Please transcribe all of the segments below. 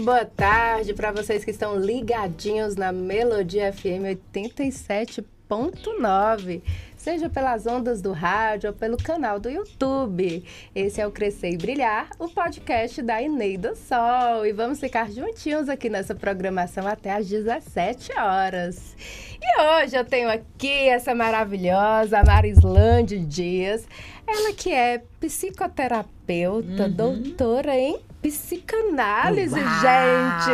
boa tarde para vocês que estão ligadinhos na Melodia FM 87.9. Seja pelas ondas do rádio ou pelo canal do YouTube. Esse é o Crescer e Brilhar, o podcast da Eneida Sol. E vamos ficar juntinhos aqui nessa programação até às 17 horas. E hoje eu tenho aqui essa maravilhosa Marislande Dias. Ela que é psicoterapeuta, doutora em psicanálise, gente!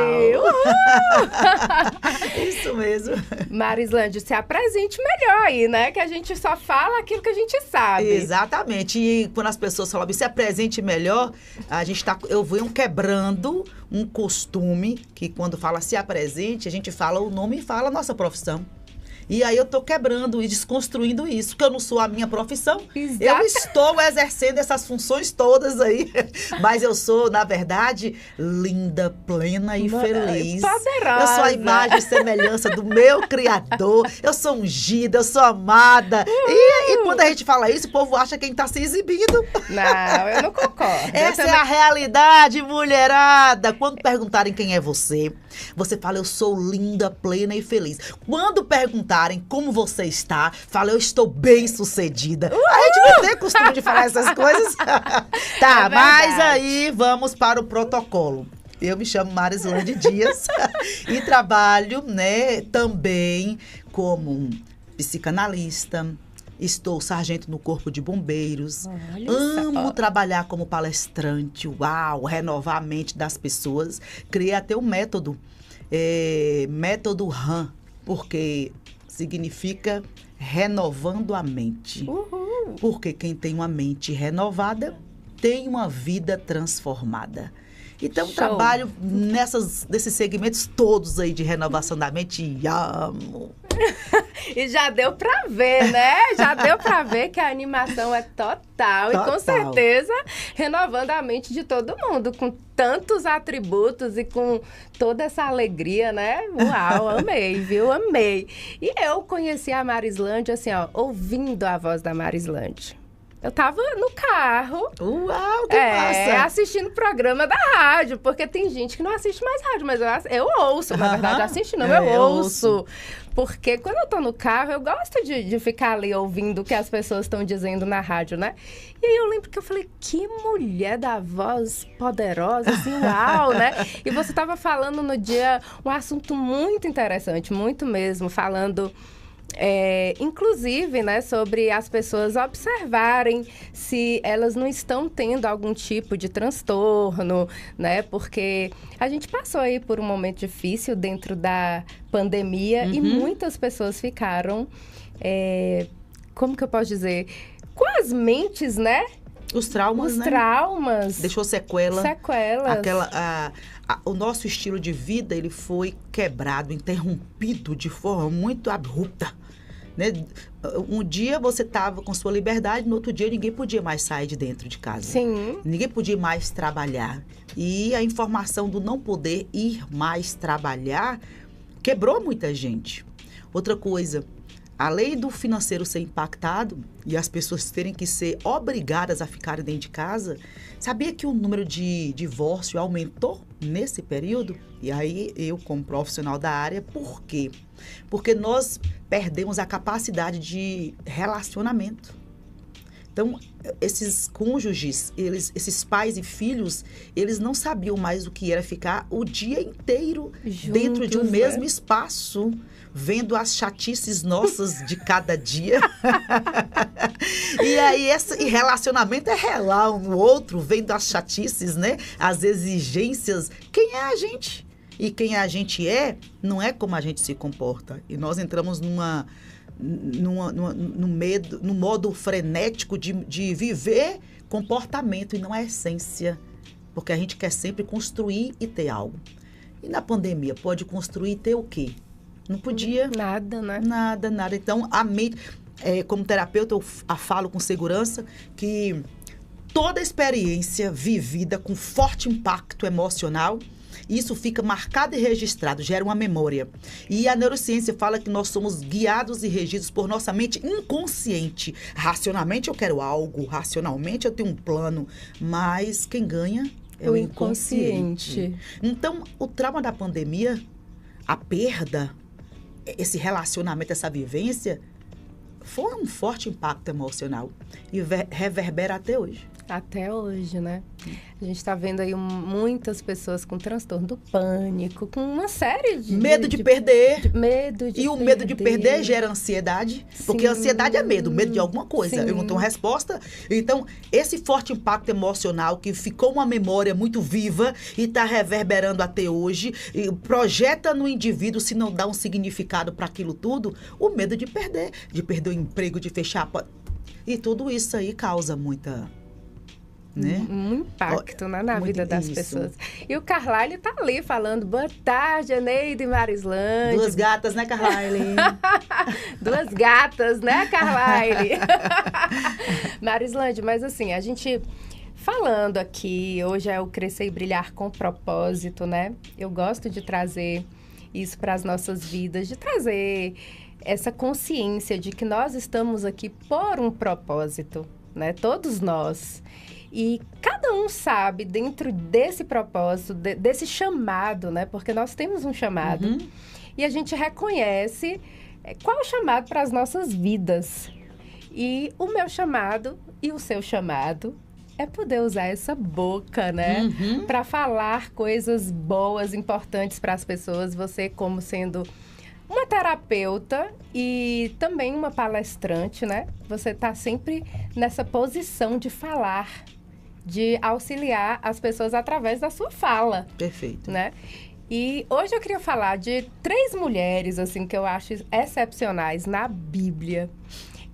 Isso mesmo. Marislande, se apresente melhor aí, né? Que a gente só fala aquilo que a gente sabe. Exatamente. E quando as pessoas falam, se apresente melhor, eu venho quebrando um costume que quando fala se apresente, a gente fala o nome e fala a nossa profissão. E aí eu tô quebrando e desconstruindo isso, porque eu não sou a minha profissão. Exato. Eu estou exercendo essas funções todas aí, mas eu sou, na verdade, linda, plena e feliz. Poderosa. Eu sou a imagem e semelhança do meu Criador, eu sou ungida, eu sou amada. E quando a gente fala isso, o povo acha que a gente tá se exibindo. Não, eu não concordo. Essa é a realidade, mulherada. Quando perguntarem quem é você, você fala, eu sou linda, plena e feliz. Quando perguntarem como você está, fala, eu estou bem sucedida. A gente não tem costume de falar essas coisas. Tá, mas aí vamos para o protocolo. Eu me chamo Marislande Dias e trabalho, né, também como psicanalista. Estou sargento no Corpo de Bombeiros. Amo trabalhar como palestrante. Uau, renovar a mente das pessoas. Criei até um método, método RAM, porque significa renovando a mente. Porque quem tem uma mente renovada tem uma vida transformada. Então, trabalho nesses segmentos todos aí de renovação da mente e amo. E já deu pra ver, né? Já deu pra ver que a animação é total. E com certeza renovando a mente de todo mundo, com tantos atributos e com toda essa alegria, né? Uau, amei, viu? Amei. E eu conheci a Marislande, assim, ó, ouvindo a voz da Marislande. Eu tava no carro. Uau, que massa! Assistindo o programa da rádio, porque tem gente que não assiste mais rádio, mas eu ouço, na verdade, assiste não, eu ouço. Porque quando eu tô no carro, eu gosto de ficar ali ouvindo o que as pessoas estão dizendo na rádio, né? E aí eu lembro que eu falei, que mulher da voz poderosa, assim, uau, né? E você tava falando no dia um assunto muito interessante, muito mesmo, falando... inclusive, né, sobre as pessoas observarem se elas não estão tendo algum tipo de transtorno, né, porque a gente passou aí por um momento difícil dentro da pandemia e muitas pessoas ficaram, como que eu posso dizer, com as mentes, né? Os traumas, né? Os traumas. Deixou sequelas. Sequelas. O nosso estilo de vida, ele foi quebrado, interrompido de forma muito abrupta. Né? Um dia você estava com sua liberdade, no outro dia ninguém podia mais sair de dentro de casa. Sim. Ninguém podia mais trabalhar. E a informação do não poder ir mais trabalhar quebrou muita gente. Outra coisa, além do financeiro ser impactado e as pessoas terem que ser obrigadas a ficarem dentro de casa, sabia que o número de divórcio aumentou nesse período? E aí, eu, como profissional da área, por quê? Porque nós perdemos a capacidade de relacionamento. Então, esses cônjuges, esses pais e filhos, eles não sabiam mais o que era ficar o dia inteiro juntos, dentro de um mesmo espaço, vendo as chatices nossas de cada dia. E aí, e relacionamento é relar um no outro, vendo as chatices, né? As exigências. Quem é a gente? E quem a gente não é como a gente se comporta. E nós entramos no modo frenético de viver comportamento e não a essência. Porque a gente quer sempre construir e ter algo. E na pandemia, pode construir e ter o quê? Não podia. Nada, né? Nada. Então, a mente, como terapeuta, eu falo com segurança que toda experiência vivida com forte impacto emocional, isso fica marcado e registrado, gera uma memória. E a neurociência fala que nós somos guiados e regidos por nossa mente inconsciente. Racionalmente eu quero algo, racionalmente eu tenho um plano, mas quem ganha É o inconsciente. Então, o trauma da pandemia, a perda, esse relacionamento, essa vivência, foi um forte impacto emocional e reverbera até hoje. Até hoje, né? A gente está vendo aí muitas pessoas com transtorno do pânico, com uma série de... Medo de perder. Medo de perder. E o medo de perder gera ansiedade, porque a ansiedade é medo de alguma coisa. Sim. Eu não tenho resposta. Então, esse forte impacto emocional que ficou uma memória muito viva e está reverberando até hoje, e projeta no indivíduo, se não dá um significado para aquilo tudo, o medo de perder o emprego, de fechar a porta. E tudo isso aí causa muita... né? Um impacto, né, na vida das isso. pessoas. E o Carlyle tá ali falando, boa tarde, Eneida e Marislândia. Duas gatas, né, Carlyle? Duas gatas, né, Carlyle? Marislândia, mas assim, a gente falando aqui, hoje é o Crescer e Brilhar com Propósito, né? Eu gosto de trazer isso para as nossas vidas, de trazer essa consciência de que nós estamos aqui por um propósito, né? Todos nós. E cada um sabe, dentro desse propósito, desse chamado, né? Porque nós temos um chamado. Uhum. E a gente reconhece qual é o chamado para as nossas vidas. E o meu chamado e o seu chamado é poder usar essa boca, né? Uhum. Para falar coisas boas, importantes para as pessoas. Você como sendo uma terapeuta e também uma palestrante, né? Você está sempre nessa posição de falar, de auxiliar as pessoas através da sua fala. Perfeito. Né? E hoje eu queria falar de 3 mulheres, assim, que eu acho excepcionais na Bíblia.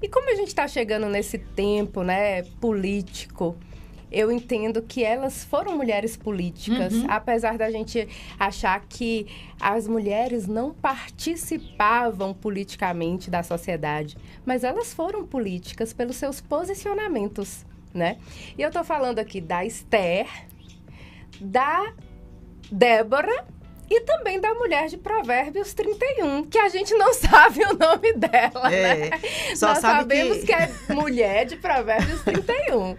E como a gente está chegando nesse tempo, né, político, eu entendo que elas foram mulheres políticas, apesar da gente achar que as mulheres não participavam politicamente da sociedade, mas elas foram políticas pelos seus posicionamentos, né? E eu tô falando aqui da Esther, da Débora e também da mulher de Provérbios 31, que a gente não sabe o nome dela, né? Só Nós sabe sabemos que é mulher de Provérbios 31.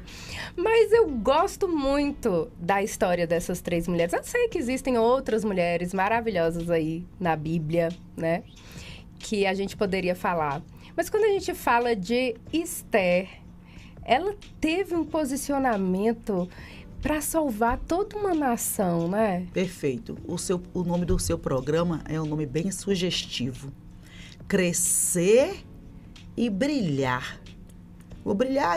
Mas eu gosto muito da história dessas 3 mulheres. Eu sei que existem outras mulheres maravilhosas aí na Bíblia, né? Que a gente poderia falar. Mas quando a gente fala de Esther, ela teve um posicionamento para salvar toda uma nação, né? Perfeito. O nome do seu programa é um nome bem sugestivo. Crescer e Brilhar. O brilhar,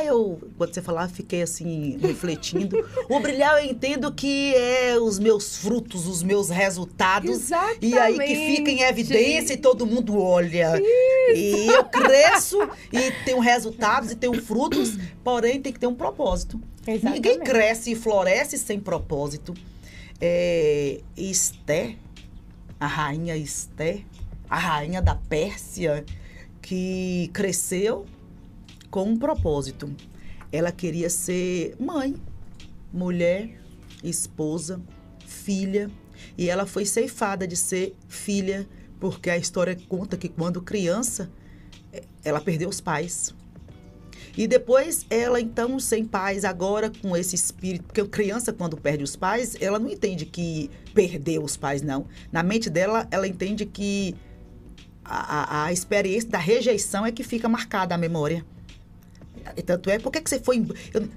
quando você falava, fiquei assim, refletindo. O brilhar eu entendo que é os meus frutos, os meus resultados. Exatamente. E aí que fica em evidência e todo mundo olha. Isso. E eu cresço e tenho resultados e tenho frutos, porém tem que ter um propósito. Exatamente. Ninguém cresce e floresce sem propósito. Esther, a rainha Esther, a rainha da Pérsia, que cresceu com um propósito. Ela queria ser mãe, mulher, esposa, filha. E ela foi ceifada de ser filha, porque a história conta que quando criança, ela perdeu os pais. E depois ela, então, sem pais, agora com esse espírito, porque a criança, quando perde os pais, ela não entende que perdeu os pais, não. Na mente dela, ela entende que a experiência da rejeição é que fica marcada a memória. Tanto é, por que você foi...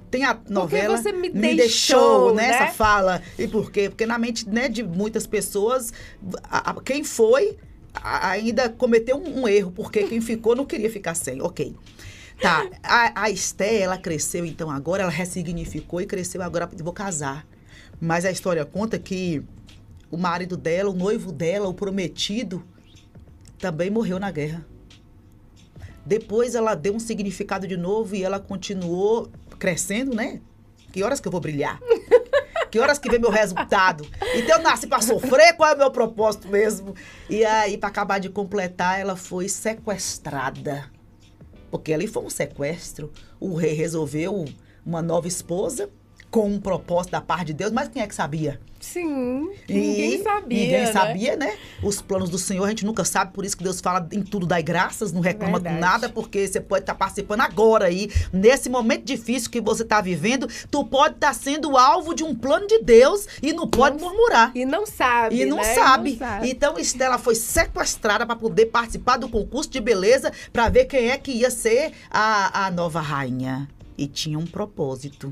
Tem a novela... Porque você me deixou, né? Essa fala. E por quê? Porque na mente, né, de muitas pessoas, quem foi ainda cometeu um erro, porque quem ficou não queria ficar sem. Ok. Tá, a Esther, ela cresceu, então agora ela ressignificou e cresceu, agora vou casar. Mas a história conta que o marido dela, o noivo dela, o prometido, também morreu na guerra. Depois ela deu um significado de novo e ela continuou crescendo, né? Que horas que eu vou brilhar? Que horas que vem meu resultado? Então eu nasci para sofrer, qual é o meu propósito mesmo? E aí, para acabar de completar, ela foi sequestrada. Porque ali foi um sequestro. O rei resolveu uma nova esposa, com um propósito da parte de Deus, mas quem é que sabia? Sim, ninguém sabia. Ninguém sabia, né? Os planos do Senhor a gente nunca sabe, por isso que Deus fala em tudo dai graças, não reclama com nada, porque você pode estar participando agora aí, nesse momento difícil que você está vivendo, tu pode estar sendo alvo de um plano de Deus e não pode murmurar. E não sabe, E não né? sabe. E não sabe. Então, Estela foi sequestrada para poder participar do concurso de beleza, para ver quem é que ia ser a nova rainha. E tinha um propósito.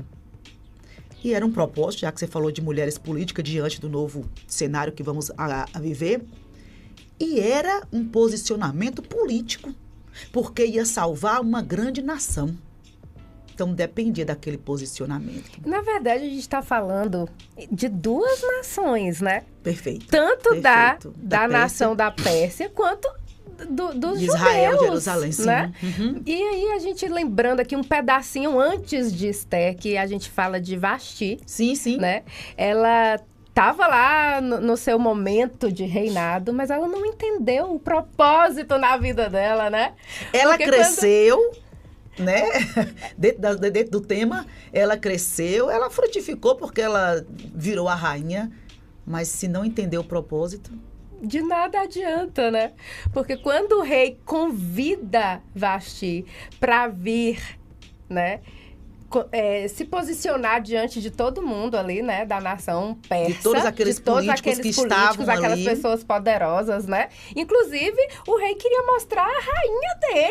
E era um propósito, já que você falou de mulheres políticas diante do novo cenário que vamos a viver. E era um posicionamento político, porque ia salvar uma grande nação. Então, dependia daquele posicionamento. Na verdade, a gente está falando de duas nações, né? Perfeito. Tanto Perfeito. da nação da Pérsia, quanto dos de Israel, judeus, Jerusalém, sim. né? Uhum. E aí, a gente lembrando aqui um pedacinho antes de Esther, que a gente fala de Vasti, Sim, sim. né? Ela estava lá no seu momento de reinado, mas ela não entendeu o propósito na vida dela, né? Ela Porque cresceu, né? Dentro do tema, ela cresceu, ela frutificou porque ela virou a rainha, mas se não entendeu o propósito... De nada adianta, né? Porque quando o rei convida Vasti para vir, né? Se posicionar diante de todo mundo ali, né? Da nação persa. De todos aqueles políticos que estavam aquelas ali. pessoas poderosas, né? Inclusive, o rei queria mostrar a rainha dele.